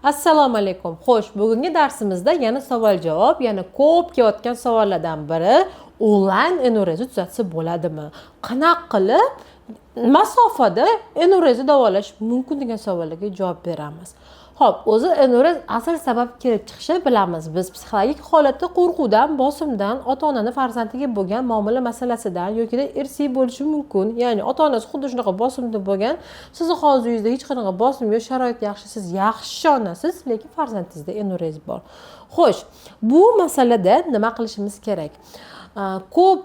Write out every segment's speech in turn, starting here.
Assalomu alaykum. Xo'sh, bugungi darsimizda yana savol-javob, yana ko'p kelayotgan savollardan biri onlayn enurezni tuzatsa bo'ladimi? Qanaqa qilib masofada enurezni davolash mumkin degan savollarga javob beramiz. Xo'p, o'zi enurez asl sabab kelib chiqishi bilamiz. Biz psixologik holatda qo'rquvdan, bosimdan, ota-onaning farzandiga bo'lgan muomala masalasidan yoki irsiy bo'lishi mumkin. Ya'ni ota-onasi xuddi shunaqa bosimda bo'lgan, sizni hozingizda hech qanaqa bosim yo'q, sharoit yaxshi, siz yaxshi onasiz, lekin farzandingizda enurez bor. Xo'sh, bu masalada nima qilishimiz kerak?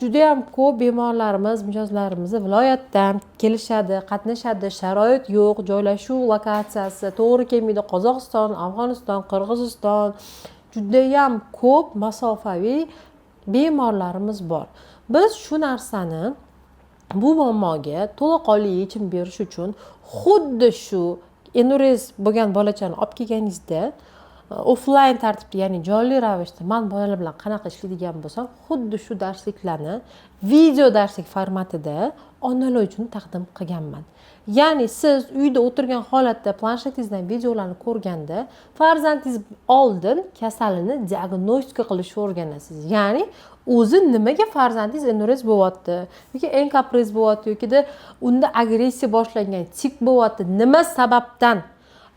Juda ham ko'p bemorlarimiz, mijozlarimiz viloyatdan kelishadi, qatnashadi, sharoit yo'q, joylashuv lokatsiyasi to'g'ri kelmaydi. Qozog'iston, Afg'oniston, Qirg'iziston juda ham ko'p masofaviy bemorlarimiz bor. Biz shu narsani bu muammoga to'laqonli yechim berish uchun xuddi shu enurez bo'lgan bolachani olib kelganingizda offline tartibda, ya'ni jonli ravishda men bolalar bilan qanaqa ishlaydigan bo'lsam, xuddi shu darsliklarni video darslik formatida onalar uchun taqdim qilganman. Ya'ni siz uyda o'tirgan holatda planshetingizdan videolarni ko'rganda, farzandingiz oldin kasalini diagnostika qilishni o'rganasiz. Ya'ni o'zi nimaga farzandingiz enurez bo'lyapti, yoki enkapriz bo'lyapti, yoki unda agressiya boshlangan, tik bo'lyapti, nima sababdan?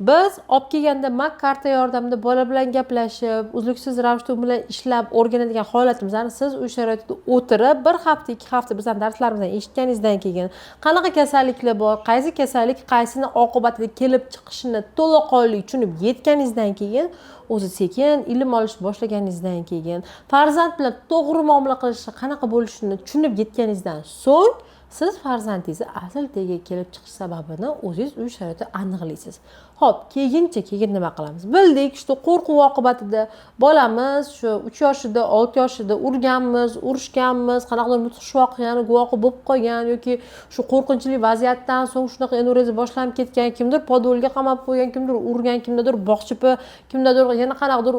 Biz olib kelganda mak karta yordamida bola bilan gaplashib, uzluksiz ravishda u bilan ishlab o'rganadigan holatimizni siz o'sha sharoitda o'tirib, bir hafta, 2 hafta bizdan darslarimizdan eshitganingizdan keyin qanaqa kasalliklar bor, qaysi kasallik qaysini oqibatida kelib chiqishini to'laqonli tushunib yetganingizdan keyin, o'zi sekin ilm olishni boshlaganingizdan keyin, farzand bilan to'g'ri muomala qilishni qanaqa bo'lishini tushunib yetganingizdan so'ng siz farzandingizni asl tegi kelib chiqish sababini o'zingiz uy sharoitida aniqlaysiz. Xo'p, keyin nima qilamiz? Bildik, shu qo'rquv oqibatida bolamiz shu 3 yoshida, 6 yoshida urganmiz, urishganmiz, qanaqadir mudhish voqeani guvohi bo'lib qolgan yoki shu qo'rqinchli vaziyatdan so'ng shunaqa enurezi boshlanib ketgan, kimdir podolga qamab qo'ygan, kimdir urgan, kimdadir bog'chipi, kimdadir yana qanaqadir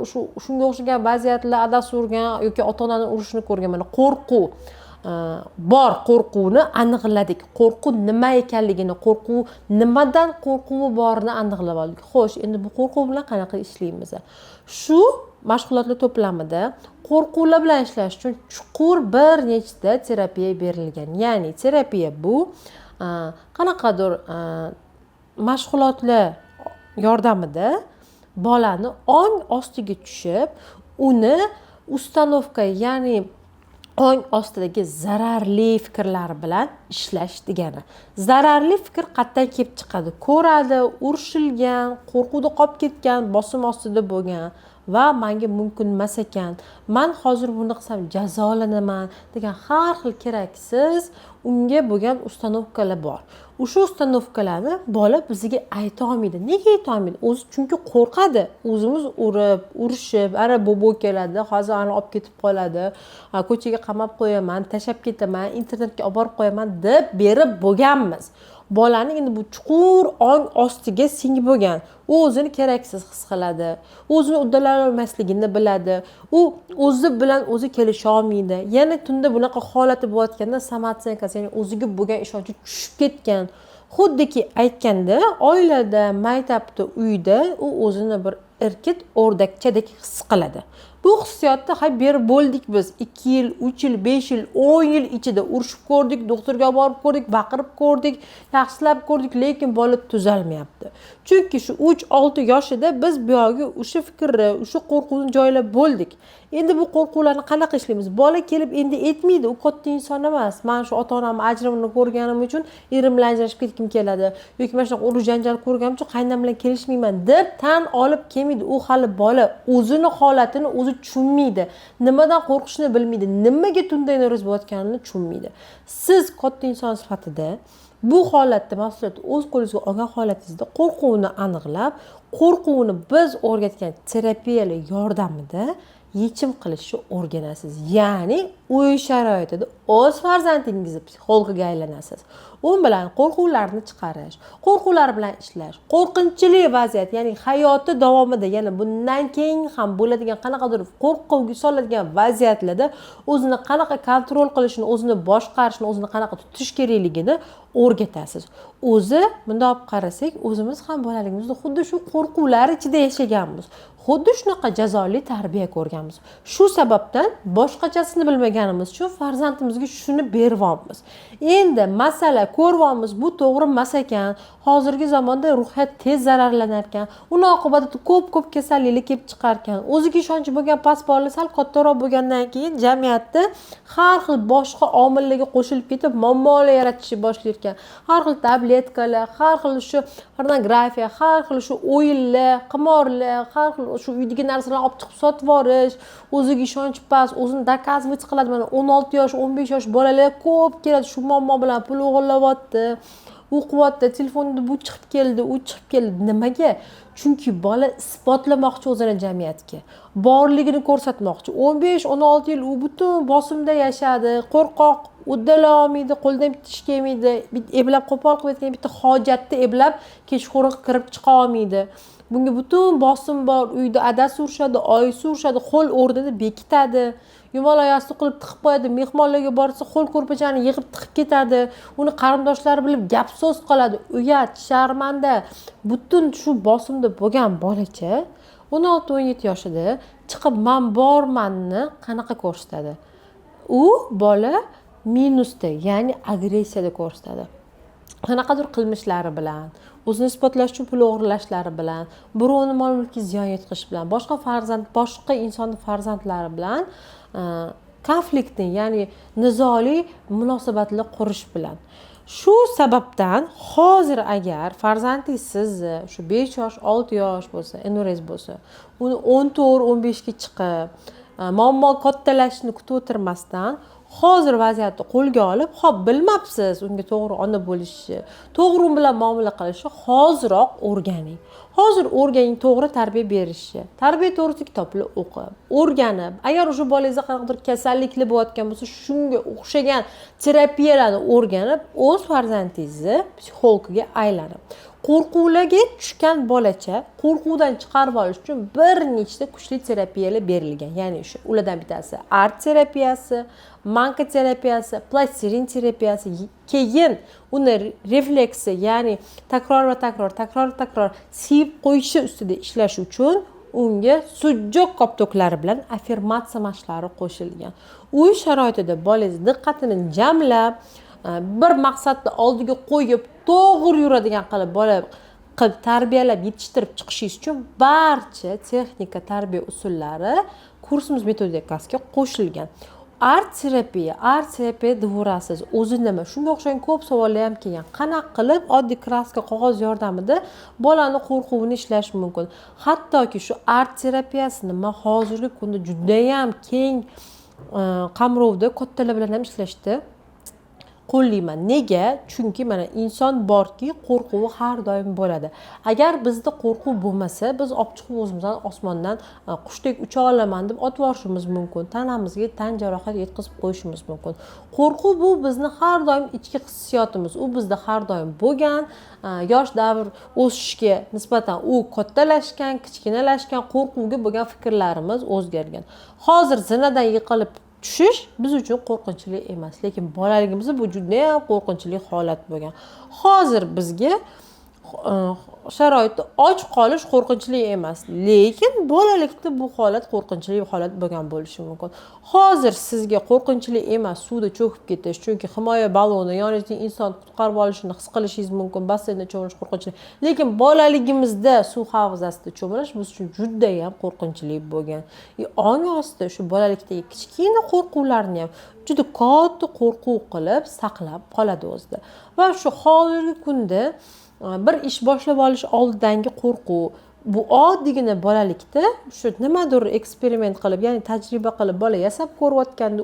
shunga o'xshagan vaziyatlar adasi urgan yoki ota-onaning urishini ko'rgan. Mana qo'rquv bor, qo'rquvni aniqladik. Qo'rquv nima ekanligini, qo'rquv nimadan qo'rquvi borini aniqlab oldik. Xo'sh, endi bu qo'rquv bilan qanaqa ishlaymiz? Shu mashg'ulotlar to'plamida qo'rquvlar bilan ishlash uchun chuqur bir nechta terapiya berilgan. Ya'ni terapiya bu qanaqadir mashg'ulotlar yordamida bolani ong ostiga tushib, uni ustanovka, ya'ni ong ostidagi zararli fikrlar bilan ishlash degani. Zararli fikr qayerdan kelib chiqadi? Ko'radi, urishilgan, qo'rquvda qolib ketgan, bosim ostida bo'lgan va menga mumkin emas ekan, men hozir buni qilsam jazolanaman degan har xil keraksiz unga bo'lgan ustanovkalar bor. O'sha ustanovkalarni bola bizga ayta olmaydi. Nega ayta olmaydi? O'zi chunki qo'rqadi. O'zimiz urib, urishib, ara bobo keladi, hozir ani olib ketib qoladi, ko'chaga qamab qo'yaman, tashlab ketaman, internetga olib borib qo'yaman deb berib bo'lganmiz. Bolani endi bu chuqur ong ostiga singib bo'lgan. U o'zini keraksiz his qiladi. O'zini uddalay olmasligini biladi. U o'zi bilan o'zi kelisha olmaydi. Yana tunda bunaqa holati bo'layotganda samatsenkas, ya'ni o'ziga bo'lgan ishonchi tushib ketgan. Xuddiki aytganda, oilada, maktabda, uyda u o'zini bir erkit o'rdakchadek his qiladi. Bu hissiyotni berib bo'ldik biz 2 yil, 3 yil, 5 yil, 10 yil ichida urishib ko'rdik, doktorga olib borib ko'rdik, baqirib ko'rdik, yaxshilab ko'rdik, lekin bola tuzalmayapti. Chunki shu 3-6 yoshida biz bu yoqga o'sha fikrni, o'sha qo'rquvni joylab bo'ldik. Endi bu qo'rquvlarni qanaqa ishlaymiz? Bola kelib endi aytmaydi, u katta inson emas. Men shu ota-onamning ajrimini ko'rganim uchun erim bilan ajrashib ketkim keladi yoki mana shunaqa urush janjal ko'rganim uchun qaynonam bilan kelishmayman deb tan olib kelmaydi. U hali bola o'zini holatini o'zi tushunmaydi. Nimadan qo'rqishni bilmaydi, nimaga tunda enurez bo'layotganini tushunmaydi. Siz katta inson sifatida bu holatda mas'uliyatni o'z qo'lingizga olgan holatingizda qo'rquvni aniqlab, qo'rquvni biz o'rgatgan terapiyalar yordamida yechim qilishni o'rganasiz. Ya'ni uy sharoitida o'z farzandingizni psixologiga aylanasiz. U bilan qo'rquvlarni chiqarish, qo'rquvlar bilan ishlash, qo'rqinchli vaziyat, ya'ni hayoti davomida, ya'ni bundan keyin ham bo'ladigan qanaqadir qo'rquvga soladigan vaziyatlarda o'zini qanaqa kontrol qilishini, o'zini boshqarishni, o'zini qanaqa tutish kerakligini o'rgatasiz. O'zi bunday olib qarasak, o'zimiz ham bolaligimizda xuddi shu qo'rquvlar ichida yashaganmiz. Xuddi shunaqa jazoli tarbiya ko'rganmiz. Shu sababdan boshqachasini bilmaganimiz uchun farzandimizga shuni beryapmiz. Endi masala ko'ryapmiz, bu to'g'ri emas ekan. Hozirgi zamonda ruhiyat tez zararlanar ekan. Uni oqibatida ko'p kasalliklar kelib chiqar ekan. O'ziga ishonchi bo'lgan past bolalar sal kattaroq bo'lgandan keyin jamiyatda har xil boshqa omillarga qo'shilib ketib, muammolar yaratishni boshlar ekan. Har xil tabletkalar, har xil shu pornografiya, har xil shu o'yinlar, qimorlar, har xil shu uydagi narsalarni olib chiqib sotib yuborish, o'ziga ishonch past, o'zini dokazovать qiladi. Mana 16 yosh, 15 yosh bolalar ko'p keladi, shu muammo bilan pul o'g'irlayapti. U quvvatda telefonda bu chiqib keldi, u chiqib keldi. Nimaga? Chunki bola isbotlamoqchi o'zini jamiyatga. Borligini ko'rsatmoqchi. 15-16 yil u butun bosimda yashadi, qo'rqoq, uddala olmaydi, qo'ldan bitta ish kelmaydi, eblab qo'pol qilib aytgan bitta hojatda eblab kechqurun kirib chiqa olmaydi. Bunga butun bosim bor, uyda adasi urishadi, oyisi urishadi, qo'l o'rnida bekitadi. Yumolayasi qilib tiqib qo'yadi, mehmonlarga borsa qo'l ko'rpachani yig'ib tiqib ketadi. Uni qarindoshlari bilib gap so'z qiladi. Uyat, sharmanda. Butun shu bosimda bo'lgan bolacha 16-17 yoshida chiqib men bormanni qanaqa ko'rsatadi? U bola minusda, ya'ni agressiyada ko'rsatadi. Qanaqadir qilmishlari bilan, o'zini isbotlash uchun pul o'g'irlashlari bilan, birovning mol-mulkiga ziyon yetkazish bilan, boshqa insonning farzandlari bilan konfliktni, ya'ni nizoli munosabatlar qurish bilan. Shu sababdan hozir agar farzandingiz sizni shu 5 yosh, 6 yosh bo'lsa, enuringiz bo'lsa, uni 14-15 ga chiqib, muammo kattalashishni kutib o'tirmasdan hozir vaziyatni qo'lga olib, xo'p bilmabsiz unga to'g'ri ona bo'lishni, to'g'ri bilan muomala qilishni hoziroq o'rganing. Hozir o'rganing to'g'ri tarbiya berishni. Tarbiya to'g'risida kitoblar o'qib, o'rganib, agar o'sha bolangizda qanaqadir kasalliklar bo'layotgan bo'lsa, shunga o'xshagan terapiyalarni o'rganib, o'z farzandingizni psixologiga aylanib. Qo'rquvlarga tushgan bolacha qo'rquvdan chiqarib olish uchun bir nechta kuchli terapiyalar berilgan. Ya'ni o'sha ulardan bittasi art terapiyasi, manka terapiyasi, plastirin terapiyasi, keyin uni refleksi, ya'ni takror sevib qo'yishi ustida ishlash uchun unga sujjoq koptoklari bilan affirmatsiya mashqlari qo'shilgan. Uy sharoitida bolangiz diqqatini jamlab, bir maqsadni oldiga qo'yib, to'g'ri yuradigan qilib bola qilib tarbiyalab yetishtirib chiqishingiz uchun barcha texnika, tarbiya usullari kursimiz metodikasiga qo'shilgan. Art terapiya devorasiz. O'zi nima? Shunga o'xshagan ko'p savollar ham kelgan. Qanaqa qilib oddiy kraska, qog'oz yordamida bolani qo'rquvini ishlash mumkin? Hattoki shu art terapiyasini men hozirgi kunda juda ham keng qamrovda kattalar bilan ham ishlashdi. Qo'llayman. Nega? Chunki mana inson borki, qo'rquvi har doim bo'ladi. Agar bizda qo'rquv bo'lmasa, biz olib chiqib o'zimizdan osmondan qushdek ucha olaman deb otib yuborishimiz mumkin. Tanamizga tan jarohat yetkazib qo'yishimiz mumkin. Qo'rquv bu bizni har doim ichki hissiyotimiz. U bizda har doim bo'lgan. Yosh davr o'sishga nisbatan u kattalashgan, kichkinalashgan, qo'rquvga bo'lgan fikrlarimiz o'zgargan. Hozir zinadan yiqilib tushish biz uchun qo'rqinchli emas, lekin bolaligimizda bu juda ham qo'rqinchli holat bo'lgan. Hozir bizga sharoitda och qolish qo'rqinchli emas, lekin bolalikda bu holat qo'rqinchli holat bo'lgan bo'lishi mumkin. Hozir sizga qo'rqinchli emas suvda cho'kib ketish, chunki himoya baloni yoningizda inson qutqarib olishini his qilishingiz mumkin, basseynda cho'milish qo'rqinchli. Lekin bolaligimizda suv havzasida cho'milish biz uchun juda ham qo'rqinchli bo'lgan. Ong ostida shu bolalikdagi kichkina qo'rquvlarni ham juda katta qo'rquv qilib saqlab qoladi o'zida. Va shu hozirgi kunda bir ish boshlab olish oldidangi qo'rquv, bu oddiygina bolalikda shu nimadir eksperiment qilib, ya'ni tajriba qilib bola yasab ko'rayotganda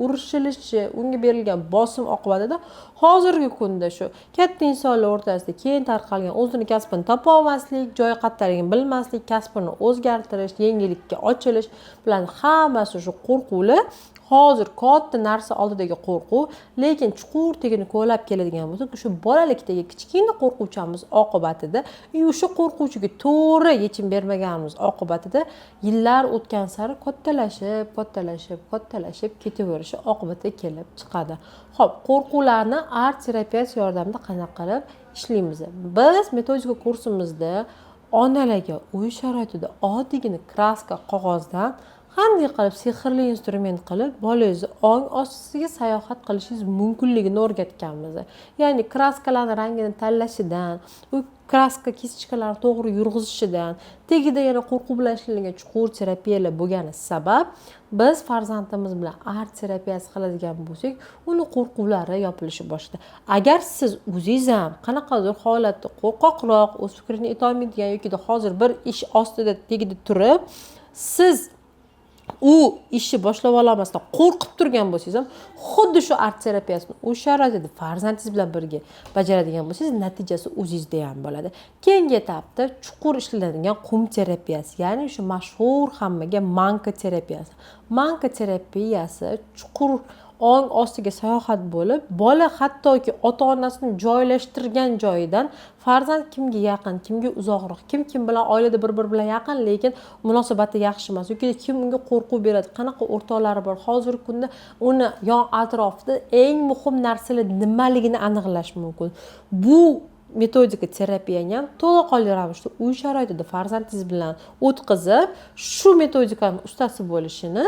urishilishi, unga berilgan bosim oqibatida hozirgi kunda shu katta insonlar o'rtasida keng tarqalgan o'zini kasbini topa olmaslik, joyi qayerligini bilmaslik, kasbini o'zgartirish, yengillikka ochilish bilan hammasi shu qo'rquvlar. Hozir katta narsa oldidagi qo'rquv, lekin chuqur tagini ko'lab keladigan bo'lsak, shu bolalikdagi kichkina qo'rquvchamiz oqibatida, o'sha qo'rquvchiga to'g'ri yechim bermaganimiz oqibatida yillar o'tgan sari kattalashib ketaverishi oqibatga kelib chiqadi. Xo'p, qo'rquvlarni art terapiyasi yordamida qanday qilib ishlaymiz? Biz metodika kursimizda onalarga uy sharoitida oddiygina kraska qog'ozdan qanday qilib sehrli instrument qilib bolangizni ong ostisiga sayohat qilishingiz mumkinligini o'rgatganmiz. Ya'ni kraskalarning rangini tanlashidan, u kraska kisichkalarni to'g'ri yurg'izishidan, tagida yana qo'rquv bilan ishlangan chuqur terapiyalar bo'lgani sabab biz farzandimiz bilan art terapiyasi qiladigan bo'lsak, uni qo'rquvlari yopilishi boshladi. Agar siz o'zingiz ham qanaqadir holatda qo'rqoqroq, o'z fikrini aytolmaydigan yoki hozir bir ish ostida tagida turib, siz u ishni boshlab olmasdan qo'rqib turgan bo'lsangiz ham, xuddi shu art terapiyasini o'sha sharoitda farzandingiz bilan birga bajaradigan bo'lsangiz, natijasi o'zingizda ham bo'ladi. Keyingi etapda chuqur ishlanadigan qum terapiyasi, ya'ni shu mashhur hammaga manka terapiyasi. Manka terapiyasi chuqur ong ostiga sayohat bo'lib, bola hattoki ota-onasini joylashtirgan joyidan farzand kimga yaqin, kimga uzoqroq, kim bilan oilada bir-biri bilan yaqin, lekin munosabati yaxshi emas yoki kim unga qo'rquv beradi, qanaqa o'rtoqlari bor. Hozirgi kunda uni yon atrofida eng muhim narsalar nimaligini aniqlash mumkin. Bu metodika terapiyani ham to'laqonli ravishda uy sharoitida farzandingiz bilan o'tkazib, shu metodikaning ustasi bo'lishini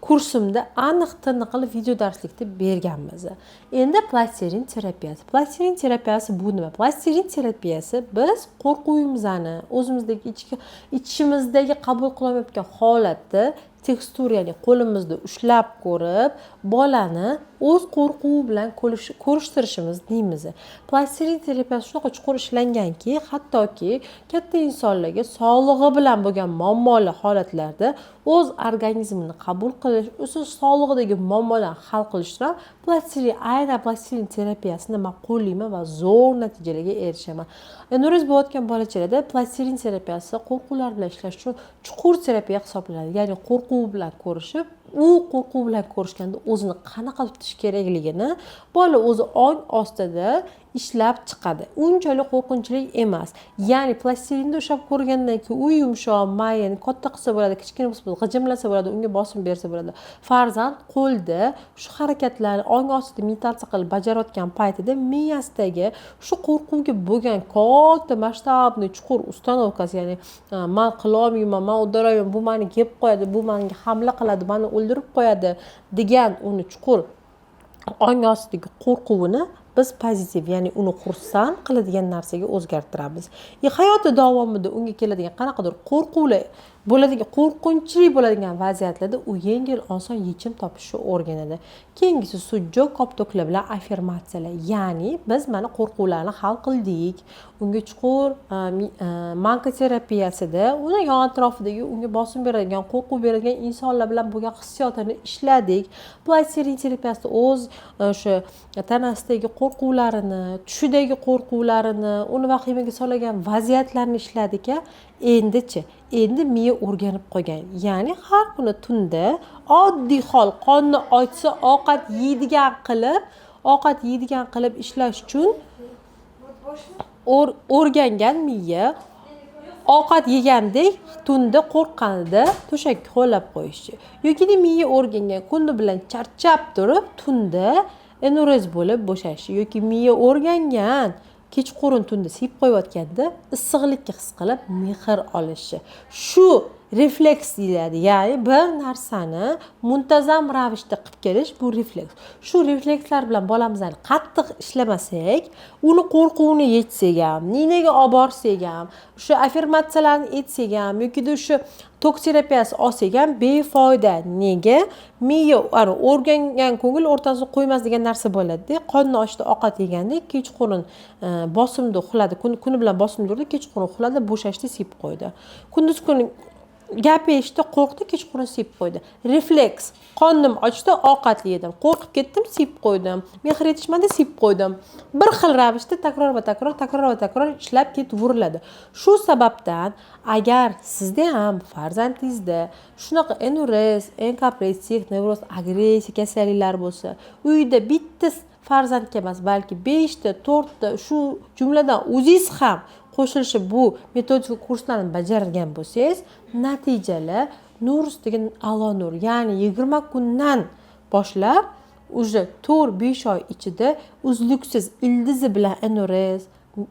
kursimda aniq-tiniq qilib video darslikda berganmiz. Endi plastirin terapiyasi. Plastirin terapiyasi bu nima? Plastirin terapiyasi biz qo'rquvimizni o'zimizdagi ichimizdagi qabul qilolmayotgan holatda tekstur, ya'ni qo'limizda ushlab ko'rib, bolani o'z qo'rquvi bilan ko'rishtirishimiz deymiz. Plastirin terapiyasi shunaqa chuqur ishlanganki, hattoki katta insonlarga sog'lig'i bilan bo'lgan muammolar holatlarda o'z organizmini qabul qilish, o'z sog'lig'idagi muammolarni hal qilishda plastirin terapiyasini ma'qullayman va zo'r natijalarga erishaman. Endi bo'layotgan bolachalarda plastirin terapiyasi qo'rquvlar bilan ishlash uchun chuqur terapiya hisoblanadi. Ya'ni qo'rquv bilan ko'rishib, u qo'rquv bilan ko'rishganda o'zini qanaqa tutish kerakligini bola o'zi ong ostida ishlab chiqadi. Unchalik qo'rqinchli emas. Ya'ni plastirinni ushlab ko'rgandan keyin u yumshoq, mayin, katta qilsa bo'ladi, kichkina qilsa bo'ladi, g'ijimlasa bo'ladi, unga bosim bersa bo'ladi. Farzand qo'lda shu harakatlarni ong ostida meditatsiya qilib bajarayotgan paytida miyasidagi shu qo'rquvga bo'lgan katta masshtabli chuqur ustanovkasi, ya'ni men qilolmayman, men uddalayman, bu meni yeb qo'yadi, bu menga hamla qiladi, meni o'ldirib qo'yadi degan uni chuqur ong ostidagi qo'rquvini biz pozitiv, ya'ni uni xursand qiladigan narsaga o'zgartiramiz. Hayoti davomida unga keladigan qanaqadir qo'rquvlar bo'ladigan, qo'rqinchli bo'ladigan vaziyatlarda u yengil oson yechim topishni o'rganadi. Keyingisi sujjo koptoklar bilan affirmatsiyalar. Ya'ni biz mana qo'rquvlarni hal qildik. Unga chuqur manka terapiyasida uni yon atrofidagi unga bosim beradigan, qo'rquv beradigan insonlar bilan bo'lgan hissiyotini ishladik. Plastirin terapiyasida o'z o'sha tanasidagi qo'rquvlarini, tushidagi qo'rquvlarini, uni vahimaga solgan vaziyatlarni ishladik-a. Endi miya o'rganib qolgan. Ya'ni har kuni tunda oddiy hol qonni ochsa ovqat yeydigan qilib ishlash uchun o'rgangan miya ovqat yegandek tunda qo'rqqanida to'shakka qo'llab qo'yishchi. Yoki miya o'rgangan kuni bilan charchab turib tunda eneroz bo'lib bo'shashi yoki miya o'rgangan kechqurun tunda siyib qo'yayotganda issiqlikka his qilib mehr olishi. Shu refleks deyiladi. Ya'ni bir narsani muntazam ravishda qilib kelish bu refleks. Shu reflekslar bilan bolamizdan qattiq ishlamasak, uni qo'rquvini yechsak ham, ninaga olib borsak ham, o'sha affirmatsiyalarni aytsak ham yoki o'sha tok terapiyasi olsak ham befoyda. Nega? Miya o'rgangan ko'ngil o'rtasida qo'ymas degan narsa bo'ladi-da. Qonni ochda ovqat yeganda kechqurun bosimda uxladi. Kuni bilan bosimda yurdi, kechqurun uxladi, bo'shashdi, sip qo'ydi. Kunduz kuni gap eshitdi, qo'rqdi, kechqurun sip qo'ydi. Refleks. Qornim ochdi, ovqat yedim. Qo'rqib ketdim, sip qo'ydim. Mehr yetishmadi, sip qo'ydim. Bir xil ravishda takror va takror ishlab ketaveriladi. Shu sababdan agar sizda ham farzandingizda shunaqa enurez, enkopressiv, nevroz, agressiya kasalliklar bo'lsa, uyda bitta farzandga emas, balki 5 ta, 4 ta, shu jumladan o'zingiz ham qo'shilishi bu metodik kurslarni bajargan bo'lsangiz, natijalar nur ustiga a'lo nur. Ya'ni 20 kundan boshlab уже 4-5 oy ichida uzluksiz ildizi bilan enurez,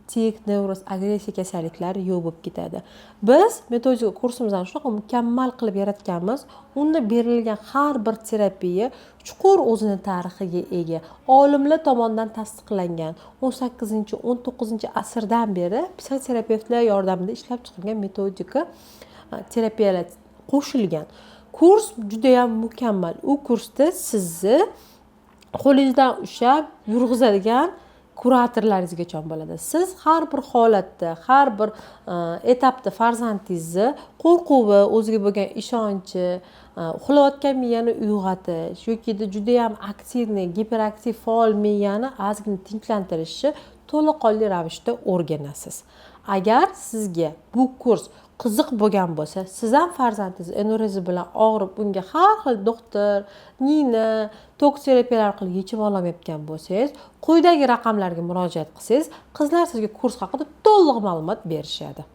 tik, nevroz, agressiya kasalliklari yo'q bo'lib ketadi. Biz metodik kursimizni shunaqa mukammal qilib yaratganmiz. Unda berilgan har bir terapiya chuqur o'zini tarixiga ega. Olimlar tomonidan tasdiqlangan 18-19 asrdan beri psixoterapevtlar yordamida ishlab chiqilgan metodika terapiyalar qo'shilgan. Kurs juda ham mukammal. U kursda sizni qo'lingizdan ushlab yurg'izadigan kuratorlaringizgacha bo'ladi. Siz har bir holatda, har bir etapda farzandingizni qo'rquvi, o'ziga bo'lgan ishonchi, uxlayotgan miyani uyg'otish yoki juda ham aktivni, giperaktiv, faol miyani ozgina tinchlantirishi to'laqonli ravishda o'rganasiz. Agar sizga bu kurs qiziq bo'lgan bo'lsa, siz ham farzandingiz enurezi bilan og'rib, unga har xil doktor, nina, tok terapiyalar orqali yechim olmayotgan bo'lsangiz, quyidagi raqamlarga murojaat qilsangiz, qizlar sizga kurs haqida to'liq ma'lumot berishadi.